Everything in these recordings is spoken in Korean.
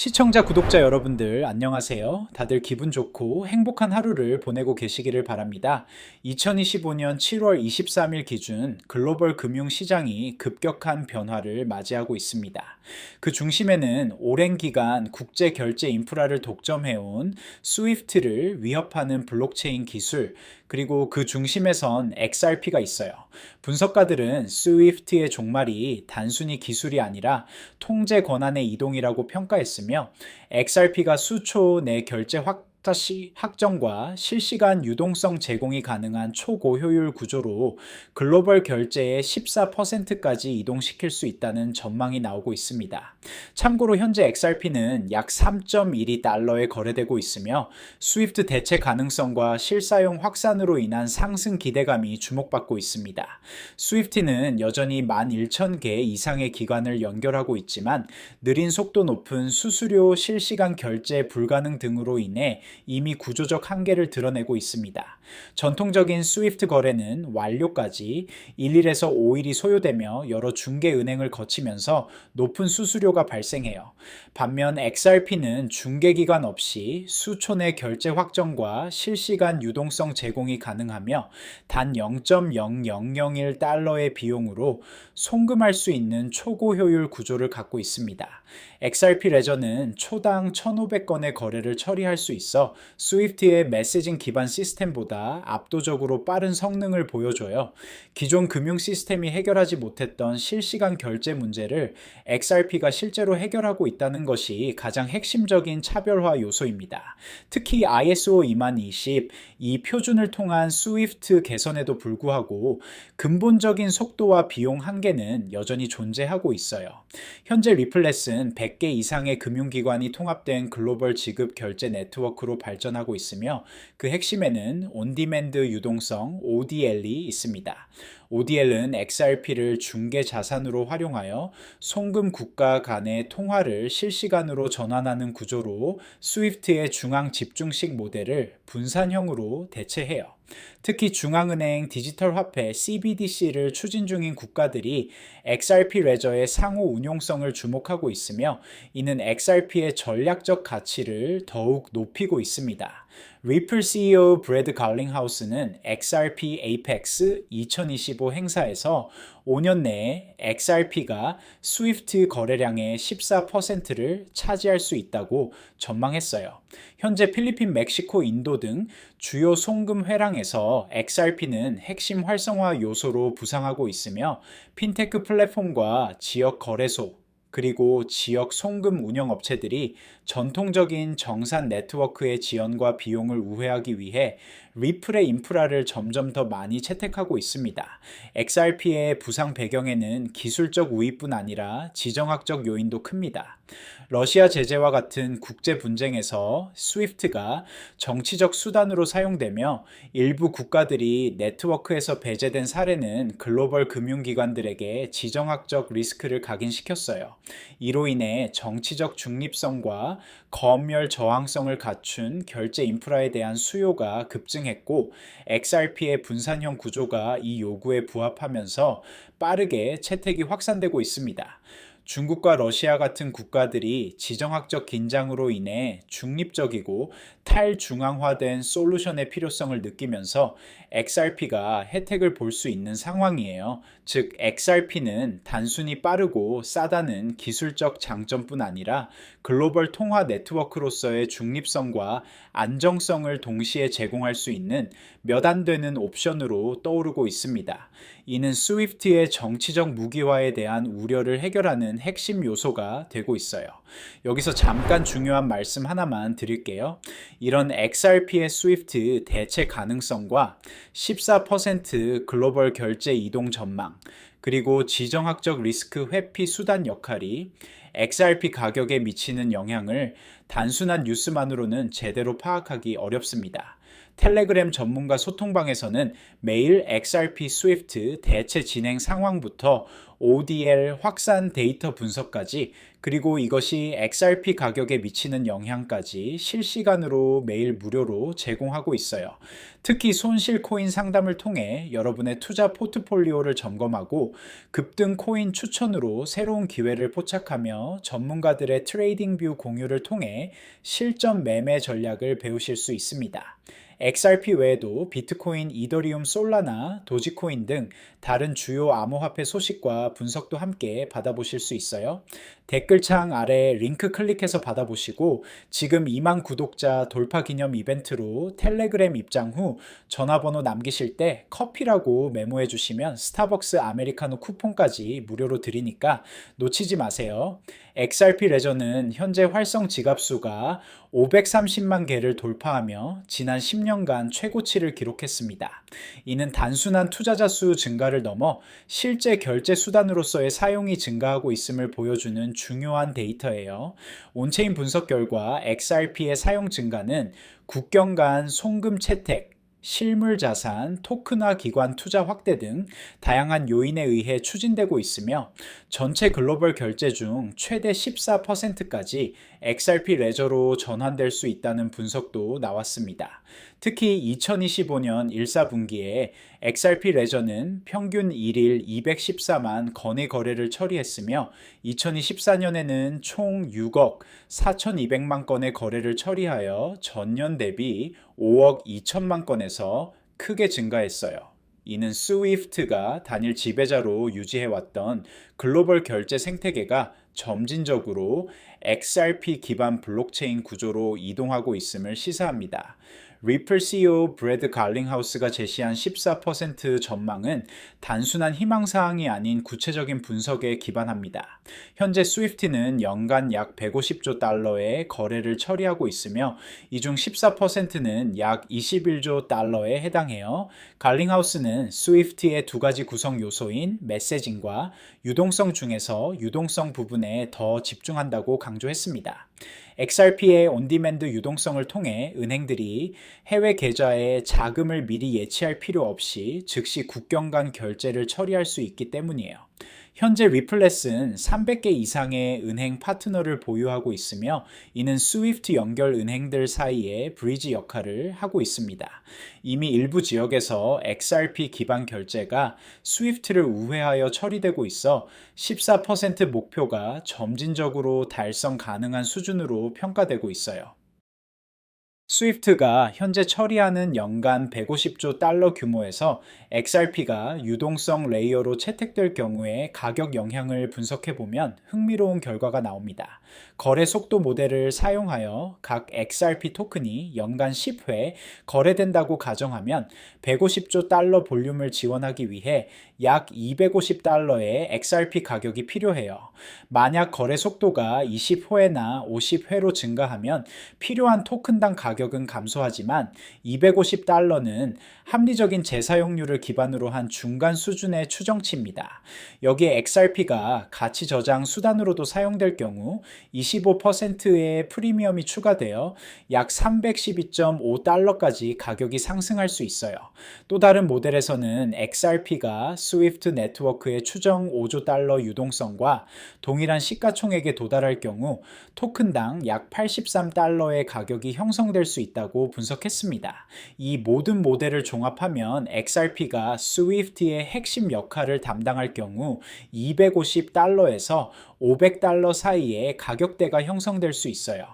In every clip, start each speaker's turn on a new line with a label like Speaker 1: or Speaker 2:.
Speaker 1: 시청자, 구독자 여러분들 안녕하세요. 다들 기분 좋고 행복한 하루를 보내고 계시기를 바랍니다. 2025년 7월 23일 기준 글로벌 금융 시장이 급격한 변화를 맞이하고 있습니다. 그 중심에는 오랜 기간 국제 결제 인프라를 독점해온 스위프트를 위협하는 블록체인 기술, 그리고 그 중심에선 XRP가 있어요. 분석가들은 스위프트의 종말이 단순히 기술이 아니라 통제 권한의 이동이라고 평가했으며, XRP가 수초 내 결제 확정과 실시간 유동성 제공이 가능한 초고효율 구조로 글로벌 결제의 14%까지 이동시킬 수 있다는 전망이 나오고 있습니다. 참고로 현재 XRP는 약 3.12달러에 거래되고 있으며, 스위프트 대체 가능성과 실사용 확산으로 인한 상승 기대감이 주목받고 있습니다. 스위프트는 여전히 11,000개 이상의 기관을 연결하고 있지만, 느린 속도 높은 수수료 실시간 결제 불가능 등으로 인해 이미 구조적 한계를 드러내고 있습니다. 전통적인 스위프트 거래는 완료까지 1일에서 5일이 소요되며 여러 중개 은행을 거치면서 높은 수수료가 발생해요. 반면 XRP는 중개기간 없이 수초 내 결제 확정과 실시간 유동성 제공이 가능하며 단 0.0001달러의 비용으로 송금할 수 있는 초고효율 구조를 갖고 있습니다. XRP 레저는 초당 1,500건의 거래를 처리할 수 있어 스위프트의 메시징 기반 시스템보다 압도적으로 빠른 성능을 보여줘요. 기존 금융 시스템이 해결하지 못했던 실시간 결제 문제를 XRP가 실제로 해결하고 있다는 것이 가장 핵심적인 차별화 요소입니다. 특히 ISO 2020 이 표준을 통한 스위프트 개선에도 불구하고 근본적인 속도와 비용 한계는 여전히 존재하고 있어요. 현재 리플렛은 100개 이상의 금융기관이 통합된 글로벌 지급 결제 네트워크로 발전하고 있으며, 그 핵심에는 온디맨드 유동성 ODL이 있습니다. ODL은 XRP를 중개 자산으로 활용하여 송금 국가 간의 통화를 실시간으로 전환하는 구조로 스위프트의 중앙 집중식 모델을 분산형으로 대체해요. 특히 중앙은행 디지털 화폐 CBDC를 추진 중인 국가들이 XRP 레저의 상호 운용성을 주목하고 있으며, 이는 XRP의 전략적 가치를 더욱 높이고 있습니다. 리플 CEO 브래드 갈링하우스는 XRP APEX 2025 행사에서 5년 내에 XRP가 스위프트 거래량의 14%를 차지할 수 있다고 전망했어요. 현재 필리핀, 멕시코, 인도 등 주요 송금 회랑에서 XRP는 핵심 활성화 요소로 부상하고 있으며, 핀테크 플랫폼과 지역 거래소, 그리고 지역 송금 운영 업체들이 전통적인 정산 네트워크의 지연과 비용을 우회하기 위해 리플의 인프라를 점점 더 많이 채택하고 있습니다. XRP의 부상 배경에는 기술적 우위뿐 아니라 지정학적 요인도 큽니다. 러시아 제재와 같은 국제 분쟁에서 스위프트가 정치적 수단으로 사용되며, 일부 국가들이 네트워크에서 배제된 사례는 글로벌 금융기관들에게 지정학적 리스크를 각인시켰어요. 이로 인해 정치적 중립성과 검열 저항성을 갖춘 결제 인프라에 대한 수요가 급증했고, XRP의 분산형 구조가 이 요구에 부합하면서 빠르게 채택이 확산되고 있습니다. 중국과 러시아 같은 국가들이 지정학적 긴장으로 인해 중립적이고 탈중앙화된 솔루션의 필요성을 느끼면서 XRP가 혜택을 볼 수 있는 상황이에요. 즉, XRP는 단순히 빠르고 싸다는 기술적 장점뿐 아니라 글로벌 통화 네트워크로서의 중립성과 안정성을 동시에 제공할 수 있는 몇 안 되는 옵션으로 떠오르고 있습니다. 이는 스위프트의 정치적 무기화에 대한 우려를 해결하는 핵심 요소가 되고 있어요. 여기서 잠깐 중요한 말씀 하나만 드릴게요. 이런 XRP의 스위프트 대체 가능성과 14% 글로벌 결제 이동 전망, 그리고 지정학적 리스크 회피 수단 역할이 XRP 가격에 미치는 영향을 단순한 뉴스만으로는 제대로 파악하기 어렵습니다. 텔레그램 전문가 소통방에서는 매일 XRP 스위프트 대체 진행 상황부터 ODL 확산 데이터 분석까지, 그리고 이것이 XRP 가격에 미치는 영향까지 실시간으로 매일 무료로 제공하고 있어요. 특히 손실 코인 상담을 통해 여러분의 투자 포트폴리오를 점검하고 급등 코인 추천으로 새로운 기회를 포착하며 전문가들의 트레이딩 뷰 공유를 통해 실전 매매 전략을 배우실 수 있습니다. XRP 외에도 비트코인, 이더리움, 솔라나, 도지코인 등 다른 주요 암호화폐 소식과 분석도 함께 받아보실 수 있어요. 댓글창 아래 링크 클릭해서 받아보시고 지금 2만 구독자 돌파 기념 이벤트로 텔레그램 입장 후 전화번호 남기실 때 커피라고 메모해 주시면 스타벅스 아메리카노 쿠폰까지 무료로 드리니까 놓치지 마세요. XRP 레저는 현재 활성 지갑 수가 530만 개를 돌파하며 지난 10년간 최고치를 기록했습니다. 이는 단순한 투자자 수 증가를 넘어 실제 결제 수단으로서의 사용이 증가하고 있음을 보여주는 중요한 데이터예요. 온체인 분석 결과 XRP의 사용 증가는 국경 간 송금 채택, 실물 자산, 토큰화 기관 투자 확대 등 다양한 요인에 의해 추진되고 있으며 전체 글로벌 결제 중 최대 14%까지 XRP 레저로 전환될 수 있다는 분석도 나왔습니다. 특히 2025년 1사분기에 XRP 레저는 평균 1일 214만 건의 거래를 처리했으며 2024년에는 총 6억 4,200만 건의 거래를 처리하여 전년 대비 5억 2천만 건에서 크게 증가했어요. 이는 스위프트가 단일 지배자로 유지해왔던 글로벌 결제 생태계가 점진적으로 XRP 기반 블록체인 구조로 이동하고 있음을 시사합니다. 리플 CEO 브래드 갈링하우스가 제시한 14% 전망은 단순한 희망사항이 아닌 구체적인 분석에 기반합니다. 현재 스위프트는 연간 약 150조 달러의 거래를 처리하고 있으며 이 중 14%는 약 21조 달러에 해당해요. 갈링하우스는 스위프트의 두 가지 구성 요소인 메시징과 유동성 중에서 유동성 부분에 더 집중한다고 강조했습니다. XRP의 온디맨드 유동성을 통해 은행들이 해외 계좌에 자금을 미리 예치할 필요 없이 즉시 국경 간 결제를 처리할 수 있기 때문이에요. 현재 리플렛은 300개 이상의 은행 파트너를 보유하고 있으며 이는 스위프트 연결 은행들 사이에 브리지 역할을 하고 있습니다. 이미 일부 지역에서 XRP 기반 결제가 스위프트를 우회하여 처리되고 있어 14% 목표가 점진적으로 달성 가능한 수준으로 평가되고 있어요. 스위프트가 현재 처리하는 연간 150조 달러 규모에서 XRP가 유동성 레이어로 채택될 경우에 가격 영향을 분석해보면 흥미로운 결과가 나옵니다. 거래 속도 모델을 사용하여 각 XRP 토큰이 연간 10회 거래된다고 가정하면 150조 달러 볼륨을 지원하기 위해 약 250달러의 XRP 가격이 필요해요. 만약 거래 속도가 20회나 50회로 증가하면 필요한 토큰당 가격은 감소하지만 250달러는 합리적인 재사용률을 기반으로 한 중간 수준의 추정치입니다. 여기에 XRP가 가치 저장 수단으로도 사용될 경우 25%의 프리미엄이 추가되어 약 312.5달러까지 가격이 상승할 수 있어요. 또 다른 모델에서는 XRP가 스위프트 네트워크의 추정 5조 달러 유동성과 동일한 시가총액에 도달할 경우 토큰당 약 83달러의 가격이 형성될 수 있다고 분석했습니다. 이 모든 모델을 종합하면 XRP가 스위프트의 핵심 역할을 담당할 경우 250달러에서 500달러 사이의 가격대가 형성될 수 있어요.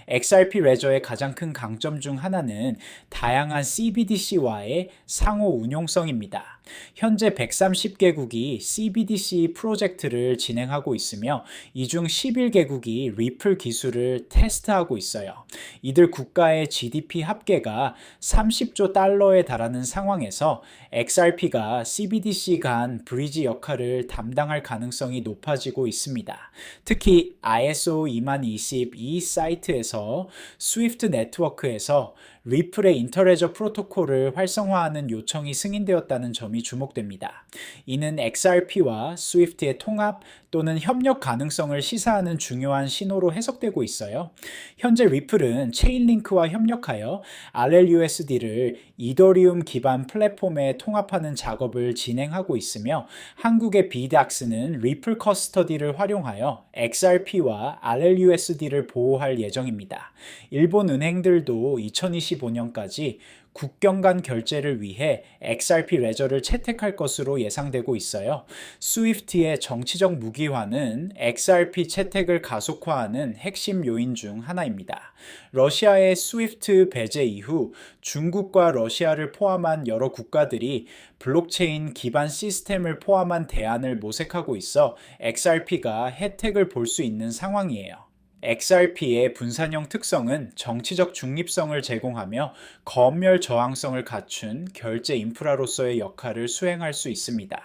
Speaker 1: XRP 레저의 가장 큰 강점 중 하나는 다양한 CBDC와의 상호 운용성입니다. 현재 130개국이 CBDC 프로젝트를 진행하고 있으며 이 중 11개국이 리플 기술을 테스트하고 있어요. 이들 국가의 GDP 합계가 30조 달러에 달하는 상황에서 XRP가 CBDC 간 브리지 역할을 담당할 가능성이 높아지고 있습니다. 특히 ISO 2022 사이트에서 스위프트 네트워크에서 리플의 인터레저 프로토콜을 활성화하는 요청이 승인되었다는 점이 주목됩니다. 이는 XRP와 스위프트의 통합 또는 협력 가능성을 시사하는 중요한 신호로 해석되고 있어요. 현재 리플은 체인링크와 협력하여 RLUSD를 이더리움 기반 플랫폼에 통합하는 작업을 진행하고 있으며 한국의 비닥스는 리플 커스터디를 활용하여 XRP와 RLUSD를 보호할 예정입니다. 일본 은행들도 2025년까지 국경 간 결제를 위해 XRP 레저를 채택할 것으로 예상되고 있어요. 스위프트의 정치적 무기화는 XRP 채택을 가속화하는 핵심 요인 중 하나입니다. 러시아의 스위프트 배제 이후 중국과 러시아를 포함한 여러 국가들이 블록체인 기반 시스템을 포함한 대안을 모색하고 있어 XRP가 혜택을 볼 수 있는 상황이에요. XRP의 분산형 특성은 정치적 중립성을 제공하며 검열 저항성을 갖춘 결제 인프라로서의 역할을 수행할 수 있습니다.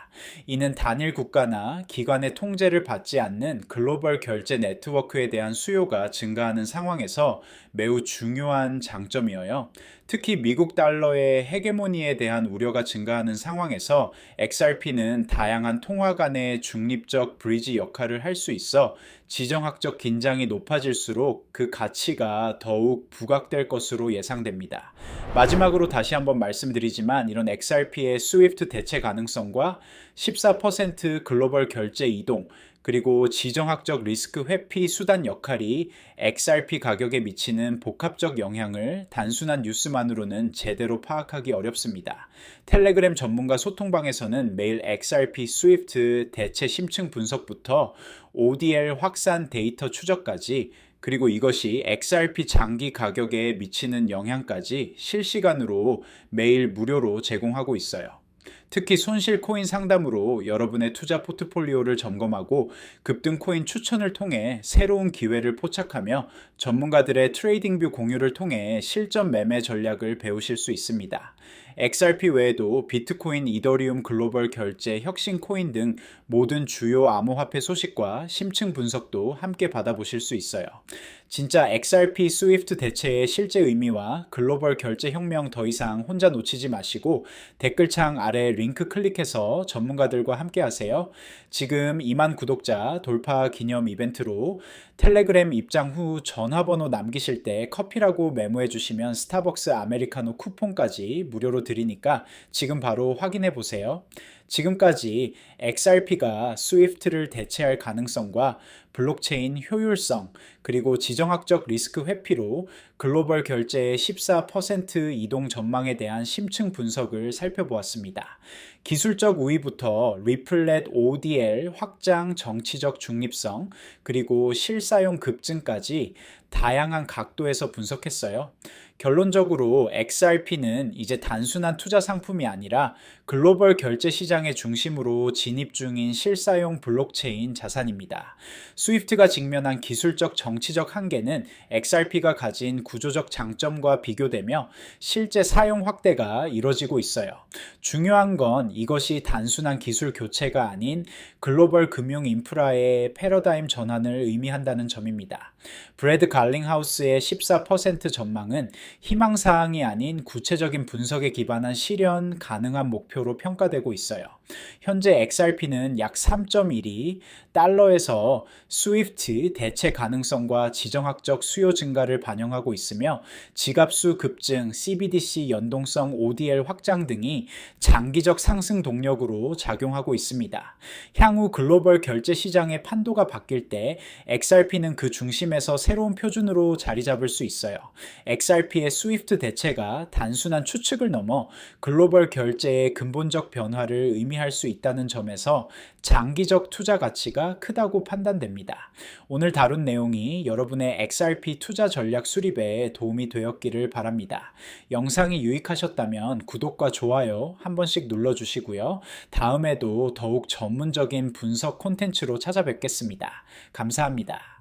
Speaker 1: 이는 단일 국가나 기관의 통제를 받지 않는 글로벌 결제 네트워크에 대한 수요가 증가하는 상황에서 매우 중요한 장점이어요. 특히 미국 달러의 헤게모니에 대한 우려가 증가하는 상황에서 XRP는 다양한 통화 간의 중립적 브리지 역할을 할 수 있어 지정학적 긴장이 높아질수록 그 가치가 더욱 부각될 것으로 예상됩니다. 마지막으로 다시 한번 말씀드리지만 이런 XRP의 스위프트 대체 가능성과 14% 글로벌 결제 이동, 그리고 지정학적 리스크 회피 수단 역할이 XRP 가격에 미치는 복합적 영향을 단순한 뉴스만으로는 제대로 파악하기 어렵습니다. 텔레그램 전문가 소통방에서는 매일 XRP 스위프트 대체 심층 분석부터 ODL 확산 데이터 추적까지, 그리고 이것이 XRP 장기 가격에 미치는 영향까지 실시간으로 매일 무료로 제공하고 있어요. 특히 손실 코인 상담으로 여러분의 투자 포트폴리오를 점검하고 급등 코인 추천을 통해 새로운 기회를 포착하며 전문가들의 트레이딩 뷰 공유를 통해 실전 매매 전략을 배우실 수 있습니다. XRP 외에도 비트코인, 이더리움 글로벌 결제, 혁신 코인 등 모든 주요 암호화폐 소식과 심층 분석도 함께 받아보실 수 있어요. 진짜 XRP 스위프트 대체의 실제 의미와 글로벌 결제 혁명 더 이상 혼자 놓치지 마시고 댓글창 아래 링크 클릭해서 전문가들과 함께 하세요. 지금 2만 구독자 돌파 기념 이벤트로 텔레그램 입장 후 전화번호 남기실 때 커피라고 메모해 주시면 스타벅스 아메리카노 쿠폰까지 무료로 드리니까 지금 바로 확인해 보세요. 지금까지 XRP가 스위프트를 대체할 가능성과 블록체인 효율성, 그리고 지정학적 리스크 회피로 글로벌 결제의 14% 이동 전망에 대한 심층 분석을 살펴보았습니다. 기술적 우위부터 리플렛 ODL 확장 정치적 중립성, 그리고 실사용 급증까지 다양한 각도에서 분석했어요. 결론적으로 XRP는 이제 단순한 투자 상품이 아니라 글로벌 결제 시장의 중심으로 진입 중인 실사용 블록체인 자산입니다. 스위프트가 직면한 기술적 정치적 한계는 XRP가 가진 구조적 장점과 비교되며 실제 사용 확대가 이뤄지고 있어요. 중요한 건 이것이 단순한 기술 교체가 아닌 글로벌 금융 인프라의 패러다임 전환을 의미한다는 점입니다. 브래드 갈링하우스의 14% 전망은 희망사항이 아닌 구체적인 분석에 기반한 실현 가능한 목표로 평가되고 있어요. 현재 XRP는 약 3.1이 달러에서 스위프트 대체 가능성과 지정학적 수요 증가를 반영하고 있으며 지갑수 급증, CBDC 연동성 ODL 확장 등이 장기적 상승 동력으로 작용하고 있습니다. 향후 글로벌 결제 시장의 판도가 바뀔 때 XRP는 그 중심에서 새로운 표준으로 자리 잡을 수 있어요. XRP의 스위프트 대체가 단순한 추측을 넘어 글로벌 결제의 근본적 변화를 의미할 수 있다는 점에서 장기적 투자 가치가 크다고 판단됩니다. 오늘 다룬 내용이 여러분의 XRP 투자 전략 수립에 도움이 되었기를 바랍니다. 영상이 유익하셨다면 구독과 좋아요 한 번씩 눌러주시고요. 다음에도 더욱 전문적인 분석 콘텐츠로 찾아뵙겠습니다. 감사합니다.